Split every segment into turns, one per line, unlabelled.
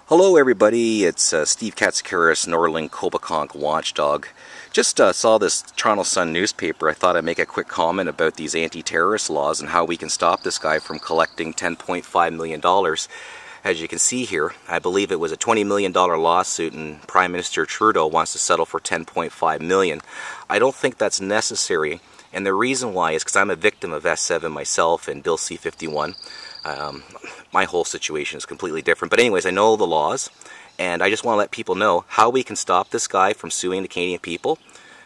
Hello everybody, it's Steve Katsikaris, Norling Kobakonk watchdog. Just saw this Toronto Sun newspaper. I thought I'd make a quick comment about these anti-terrorist laws and how we can stop this guy from collecting $10.5 million. As you can see here, I believe it was a $20 million lawsuit and Prime Minister Trudeau wants to settle for $10.5 million. I don't think that's necessary, and the reason why is because I'm a victim of S7 myself and Bill C-51. My whole situation is completely different. But anyways, I know the laws, and I just want to let people know how we can stop this guy from suing the Canadian people.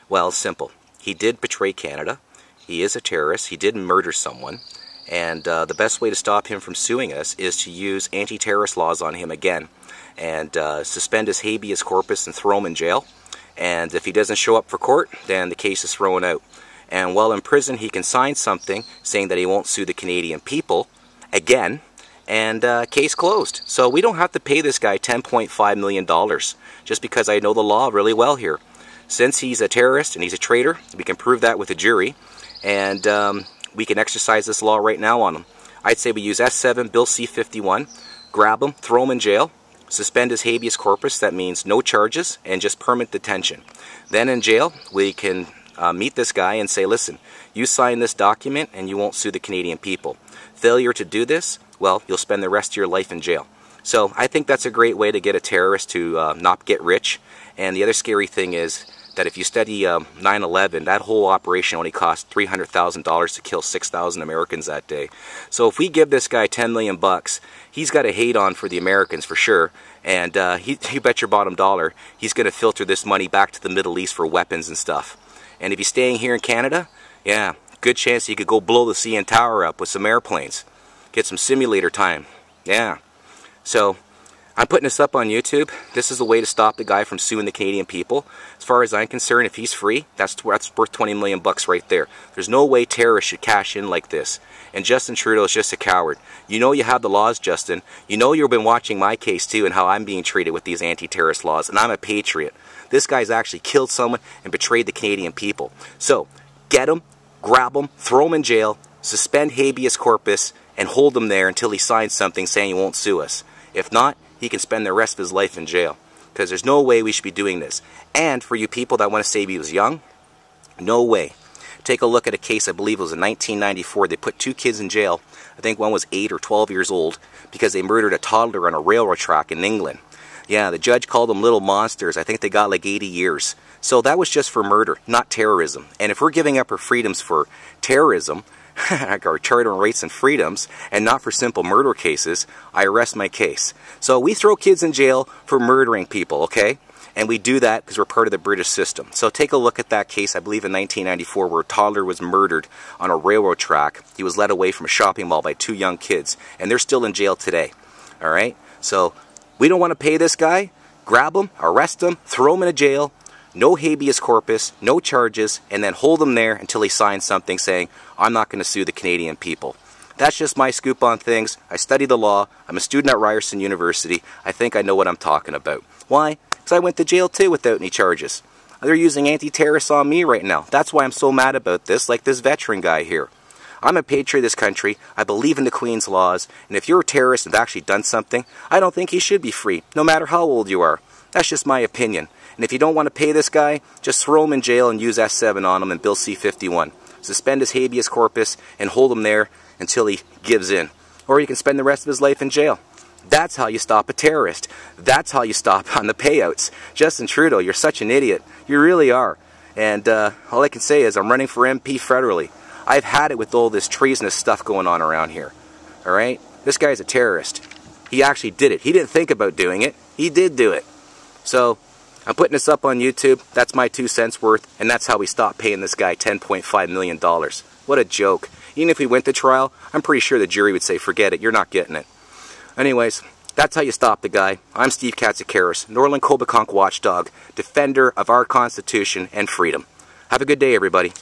Well, it's simple. He did betray Canada. He is a terrorist. He did murder someone. And the best way to stop him from suing us is to use anti-terrorist laws on him again. And suspend his habeas corpus and throw him in jail. And if he doesn't show up for court, then the case is thrown out. And while in prison, he can sign something saying that he won't sue the Canadian people again, and case closed. So we don't have to pay this guy $10.5 million just because I know the law really well here. Since he's a terrorist and he's a traitor, we can prove that with a jury, and we can exercise this law right now on him. I'd say we use S7, Bill C-51, grab him, throw him in jail, suspend his habeas corpus, that means no charges, and just permanent detention. Then in jail, we can meet this guy and say, listen, you sign this document and you won't sue the Canadian people. Failure to do this, well, you'll spend the rest of your life in jail. So I think that's a great way to get a terrorist to not get rich. And the other scary thing is that if you study 9/11, that whole operation only cost $300,000 to kill 6,000 Americans that day. So if we give this guy 10 million bucks, he's got a hate on for the Americans for sure. And you bet your bottom dollar, he's going to filter this money back to the Middle East for weapons and stuff. And if he's staying here in Canada, yeah, good chance he could go blow the CN Tower up with some airplanes. Get some simulator time. Yeah. So, I'm putting this up on YouTube. This is the way to stop the guy from suing the Canadian people. As far as I'm concerned, if he's free, that's worth 20 million bucks right there. There's no way terrorists should cash in like this. And Justin Trudeau is just a coward. You know you have the laws, Justin. You know you've been watching my case too and how I'm being treated with these anti-terrorist laws. And I'm a patriot. This guy's actually killed someone and betrayed the Canadian people. So, get him, grab him, throw him in jail, suspend habeas corpus, and hold him there until he signs something saying he won't sue us. If not, he can spend the rest of his life in jail. Because there's no way we should be doing this. And for you people that want to say he was young, no way. Take a look at a case, I believe it was in 1994. They put 2 kids in jail. I think one was 8 or 12 years old because they murdered a toddler on a railroad track in England. Yeah, the judge called them little monsters. I think they got like 80 years. So that was just for murder, not terrorism. And if we're giving up our freedoms for terrorism, our charter rights and freedoms, and not for simple murder cases, I arrest my case. So we throw kids in jail for murdering people, okay? And we do that because we're part of the British system. So take a look at that case, I believe in 1994, where a toddler was murdered on a railroad track. He was led away from a shopping mall by 2 young kids, and they're still in jail today. All right? So we don't want to pay this guy. Grab him, arrest him, throw him in a jail, no habeas corpus, no charges, and then hold him there until he signs something saying, I'm not going to sue the Canadian people. That's just my scoop on things. I study the law. I'm a student at Ryerson University. I think I know what I'm talking about. Why? Because I went to jail too without any charges. They're using anti-terrorists on me right now. That's why I'm so mad about this, like this veteran guy here. I'm a patriot of this country. I believe in the Queen's laws. And if you're a terrorist and have actually done something, I don't think he should be free, no matter how old you are. That's just my opinion. And if you don't want to pay this guy, just throw him in jail and use S7 on him and Bill C-51. Suspend his habeas corpus and hold him there until he gives in. Or you can spend the rest of his life in jail. That's how you stop a terrorist. That's how you stop on the payouts. Justin Trudeau, you're such an idiot. You really are. And all I can say is I'm running for MP federally. I've had it with all this treasonous stuff going on around here. Alright? This guy's a terrorist. He actually did it. He didn't think about doing it. He did do it. So, I'm putting this up on YouTube. That's my 2 cents worth. And that's how we stop paying this guy $10.5 million. What a joke. Even if we went to trial, I'm pretty sure the jury would say, forget it, you're not getting it. Anyways, that's how you stop the guy. I'm Steve Katsikaris, Norling Kobakonk watchdog, defender of our Constitution and freedom. Have a good day, everybody.